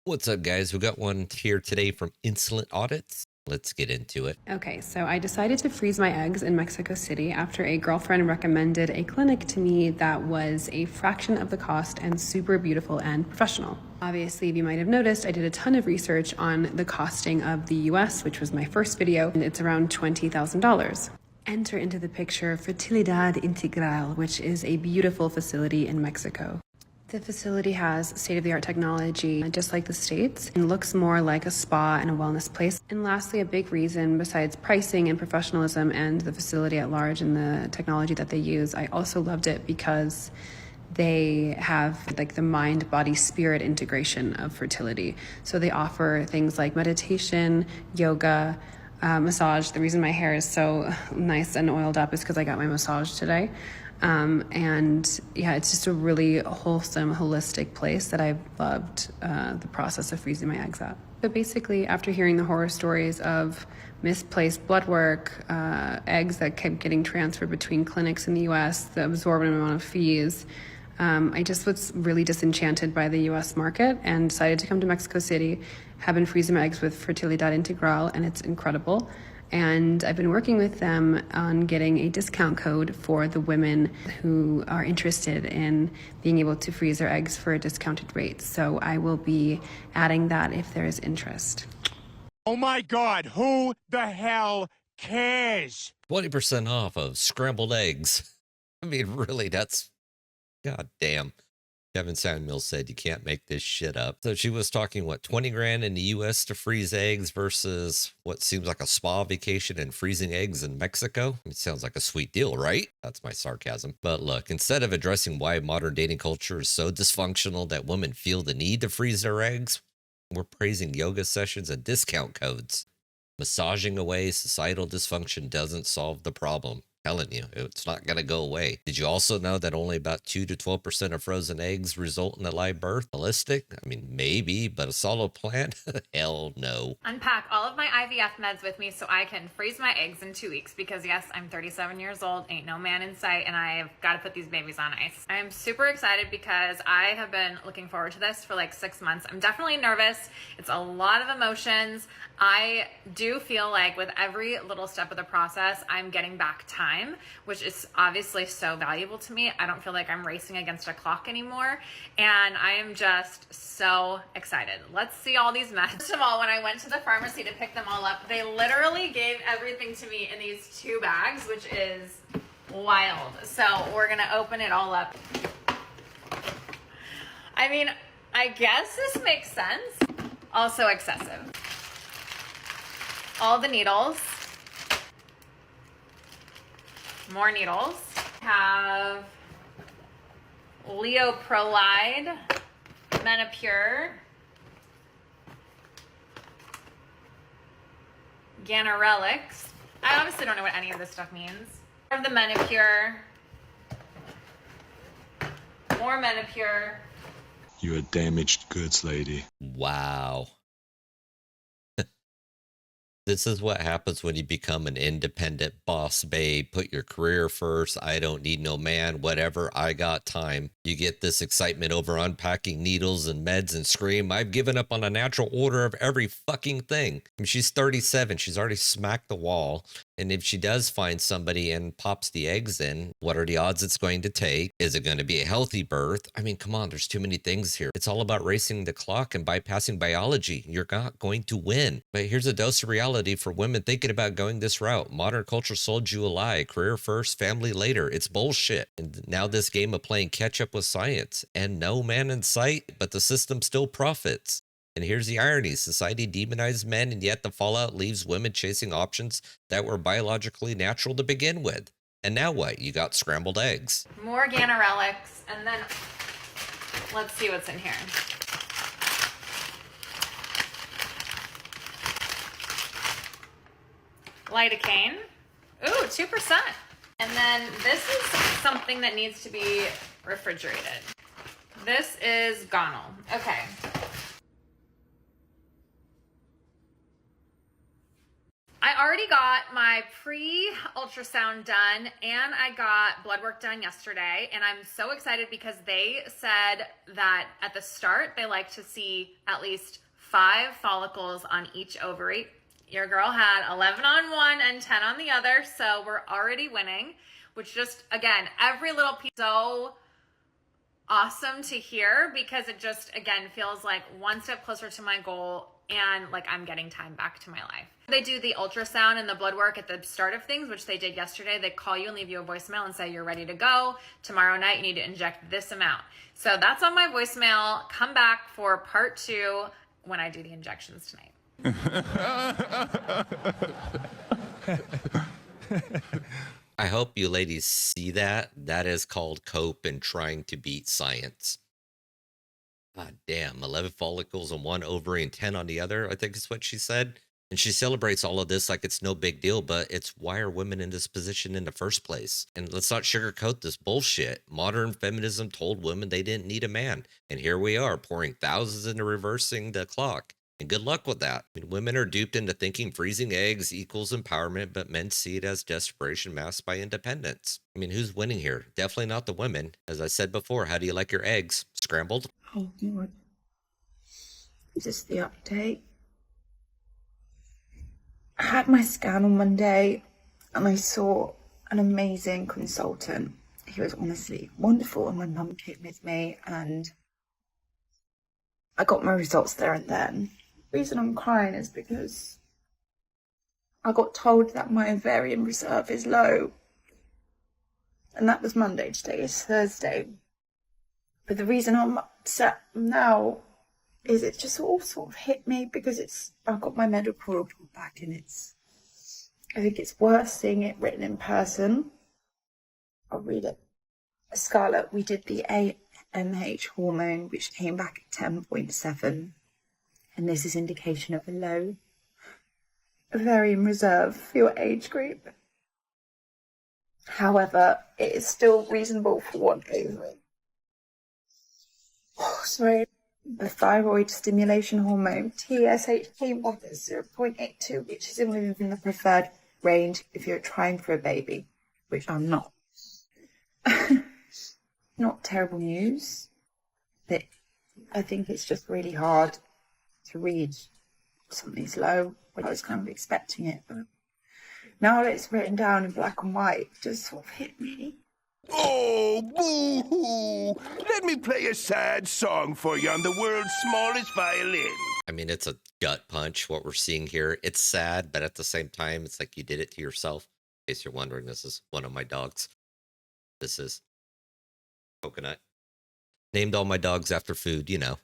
What's up, guys? We got one here today from Insolent Audits. Let's get into it. Okay, so I decided to freeze my eggs in Mexico City after a girlfriend recommended a clinic to me that was a fraction of the cost and super beautiful and professional. Obviously, you might have noticed, I did a ton of research on the costing of the US, which was my first video, and it's around $20,000. Enter into the picture Fertilidad Integral, which is a beautiful facility in Mexico. The facility has state-of-the-art technology, just like the States, and looks more like a spa and a wellness place. And lastly, a big reason besides pricing and professionalism and the facility at large and the technology that they use, I also loved it because they have like the mind, body, spirit integration of fertility. So they offer things like meditation, yoga, massage. The reason my hair is so nice and oiled up is because I got my massage today. And yeah, it's just a really wholesome, holistic place that I've loved the process of freezing my eggs at. So basically, after hearing the horror stories of misplaced blood work, eggs that kept getting transferred between clinics in the US, the absorbent amount of fees, I just was really disenchanted by the US market and decided to come to Mexico City, have been freezing my eggs with Fertilidad Integral, and it's incredible. And I've been working with them on getting a discount code for the women who are interested in being able to freeze their eggs for a discounted rate. So I will be adding that if there is interest. Oh my God, who the hell cares? 20% off of scrambled eggs. I mean, really, that's god damn. Kevin Samuels said you can't make this shit up. So she was talking, what, 20 grand in the US to freeze eggs versus what seems like a spa vacation and freezing eggs in Mexico? It sounds like a sweet deal, right? That's my sarcasm. But look, instead of addressing why modern dating culture is so dysfunctional that women feel the need to freeze their eggs, we're praising yoga sessions and discount codes. Massaging away societal dysfunction doesn't solve the problem. Telling you, it's not going to go away. Did you also know that only about 2 to 12% of frozen eggs result in a live birth? Realistic? I mean, maybe, but a solid plan? Hell no. Unpack all of my IVF meds with me so I can freeze my eggs in 2 weeks because yes, I'm 37 years old, ain't no man in sight, and I've got to put these babies on ice. I am super excited because I have been looking forward to this for like 6 months. I'm definitely nervous. It's a lot of emotions. I do feel like with every little step of the process, I'm getting back time, which is obviously so valuable to me. I don't feel like I'm racing against a clock anymore, and I am just so excited. Let's see all these meds. First of all, when I went to the pharmacy to pick them all up, they literally gave everything to me in these 2 bags, which is wild. So we're gonna open it all up. I mean, I guess this makes sense. Also excessive. All the needles. More needles. Have Leoprolide, Menopure, Ganirelix. I obviously don't know what any of this stuff means. More of the Menopure. More Menopure. You're a damaged goods lady. Wow. This is what happens when you become an independent boss babe. Put your career first. I don't need no man, whatever. I got time. You get this excitement over unpacking needles and meds and scream, I've given up on a natural order of every fucking thing. I mean, she's 37. She's already smacked the wall. And if she does find somebody and pops the eggs in, what are the odds it's going to take? Is it going to be a healthy birth? I mean, come on, there's too many things here. It's all about racing the clock and bypassing biology. You're not going to win. But here's a dose of reality for women thinking about going this route. Modern culture sold you a lie. Career first, family later. It's bullshit. And now this game of playing catch up with science. And no man in sight, but the system still profits. And here's the irony. Society demonizes men, and yet the fallout leaves women chasing options that were biologically natural to begin with. And now what? You got scrambled eggs. More Ganirelix, and then let's see what's in here. Lidocaine. Ooh, 2%. And then this is something that needs to be refrigerated. This is Gonal. Okay. I already got my pre-ultrasound done and I got blood work done yesterday, and I'm so excited because they said that at the start they like to see at least 5 follicles on each ovary. Your girl had 11 on one and 10 on the other, so we're already winning, which just, again, every little piece is so awesome to hear because it just, again, feels like one step closer to my goal and like I'm getting time back to my life. They do the ultrasound and the blood work at the start of things, which they did yesterday. They call you and leave you a voicemail and say, you're ready to go. Tomorrow night, you need to inject this amount. So that's on my voicemail. Come back for part 2 when I do the injections tonight. I hope you ladies see that. That is called cope and trying to beat science. God damn, 11 follicles on one ovary and 10 on the other, I think is what she said. And she celebrates all of this like it's no big deal, but it's why are women in this position in the first place? And let's not sugarcoat this bullshit. Modern feminism told women they didn't need a man. And here we are pouring thousands into reversing the clock. And good luck with that. I mean, women are duped into thinking freezing eggs equals empowerment, but men see it as desperation masked by independence. I mean, who's winning here? Definitely not the women. As I said before, how do you like your eggs? Scrambled? Oh God. Is this the update? I had my scan on Monday and I saw an amazing consultant. He was honestly wonderful, and my mum came with me and I got my results there and then. The reason I'm crying is because I got told that my ovarian reserve is low. And that was Monday, today is Thursday. But the reason I'm upset now is it just all sort of hit me because I've got my medical report back and I think it's worse seeing it written in person. I'll read it. Scarlett, we did the AMH hormone, which came back at 10.7. And this is indication of a low ovarian reserve for your age group. However, it is still reasonable for one ovary. Oh, sorry. The thyroid stimulation hormone, TSH, came back at 0.82, which is within the preferred range if you're trying for a baby, which I'm not. Not terrible news, but I think it's just really hard to read something's low when I was kind of expecting it. But now that it's written down in black and white, it just sort of hit me. Oh, boo-hoo! Let me play a sad song for you on the world's smallest violin. I mean, it's a gut punch, what we're seeing here. It's sad, but at the same time, it's like you did it to yourself. In case you're wondering, this is one of my dogs. This is Coconut. Named all my dogs after food, you know.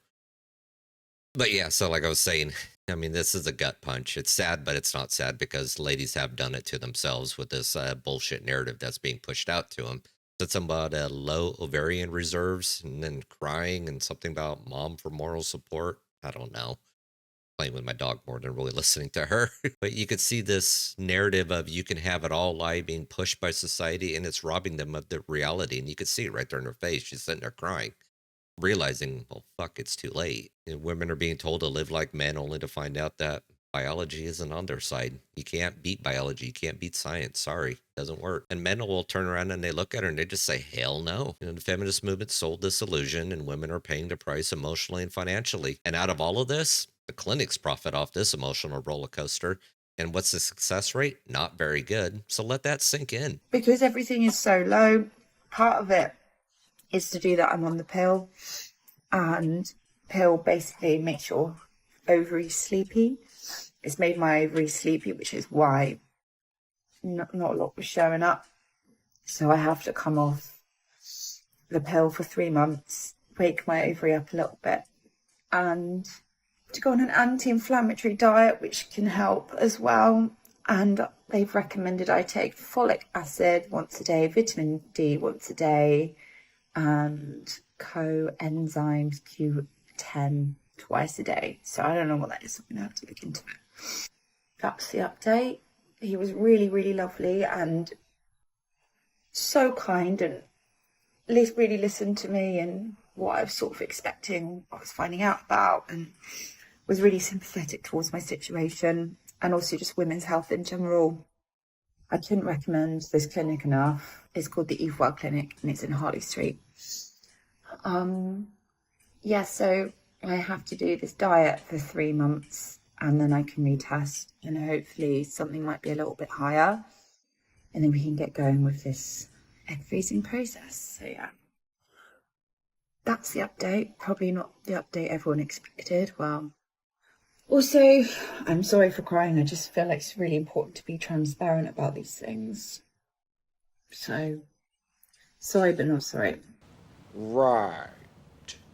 But yeah, so like I was saying, I mean, this is a gut punch. It's sad, but it's not sad because ladies have done it to themselves with this bullshit narrative that's being pushed out to them. Said something about low ovarian reserves and then crying and something about mom for moral support. I don't know. Playing with my dog more than really listening to her. But you could see this narrative of you can have it all lie being pushed by society, and it's robbing them of the reality. And you could see it right there in her face. She's sitting there crying, realizing, well, fuck, it's too late. And women are being told to live like men only to find out that biology isn't on their side. You can't beat biology. You can't beat science. Sorry, it doesn't work. And men will turn around and they look at her and they just say, hell no. You know, the feminist movement sold this illusion, and women are paying the price emotionally and financially. And out of all of this, the clinics profit off this emotional roller coaster. And what's the success rate? Not very good. So let that sink in. Because everything is so low, part of it is to do that I'm on the pill, and pill basically makes your ovaries sleepy. It's made my ovaries sleepy, which is why not a lot was showing up. So I have to come off the pill for 3 months, wake my ovary up a little bit, and to go on an anti-inflammatory diet, which can help as well. And they've recommended I take folic acid once a day, vitamin D once a day, and coenzymes Q10 twice a day. So I don't know what that is. I'm going to have to look into it. That's the update. He was really, really lovely and so kind, and really listened to me and what I was sort of expecting, what I was finding out about, and was really sympathetic towards my situation. and also just women's health in general. I couldn't recommend this clinic enough. It's called the Eve Well Clinic and it's in Harley Street. Yeah, so I have to do this diet for 3 months and then I can retest and hopefully something might be a little bit higher and then we can get going with this egg freezing process. So yeah, that's the update. Probably not the update everyone expected. Well, also, I'm sorry for crying. I just feel like it's really important to be transparent about these things. So, sorry, but not sorry. Right.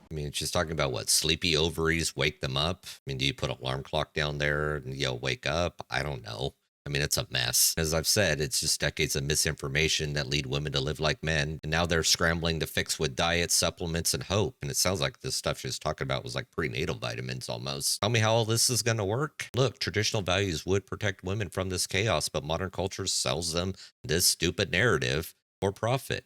I mean, she's talking about what, sleepy ovaries wake them up? I mean, do you put an alarm clock down there and you'll wake up? I don't know. I mean, it's a mess. As I've said, it's just decades of misinformation that lead women to live like men. And now they're scrambling to fix with diet, supplements, and hope. And it sounds like this stuff she was talking about was like prenatal vitamins almost. Tell me how all this is going to work. Look, traditional values would protect women from this chaos, but modern culture sells them this stupid narrative for profit.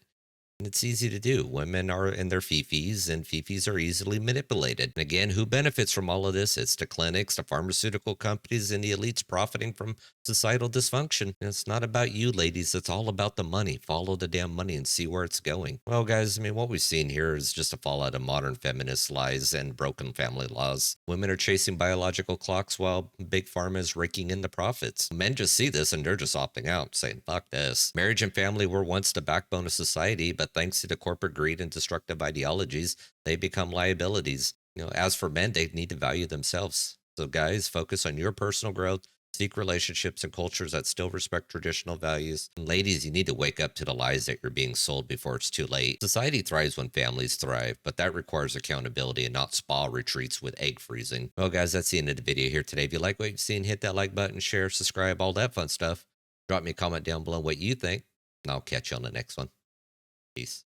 And it's easy to do. Women are in their fifis, and fifis are easily manipulated. And again, who benefits from all of this? It's the clinics, the pharmaceutical companies, and the elites profiting from societal dysfunction. And it's not about you, ladies. It's all about the money. Follow the damn money and see where it's going. Well, guys, I mean, what we've seen here is just a fallout of modern feminist lies and broken family laws. Women are chasing biological clocks while Big Pharma is raking in the profits. Men just see this and they're just opting out, saying, fuck this. Marriage and family were once the backbone of society, but thanks to the corporate greed and destructive ideologies, they become liabilities. As for men, they need to value themselves. So guys, focus on your personal growth, seek relationships and cultures that still respect traditional values. And ladies, you need to wake up to the lies that you're being sold before it's too late. Society thrives when families thrive, but that requires accountability and not spa retreats with egg freezing. Well, guys, that's the end of the video here today. If you like what you've seen, hit that like button, share, subscribe, all that fun stuff. Drop me a comment down below what you think, and I'll catch you on the next one. Peace.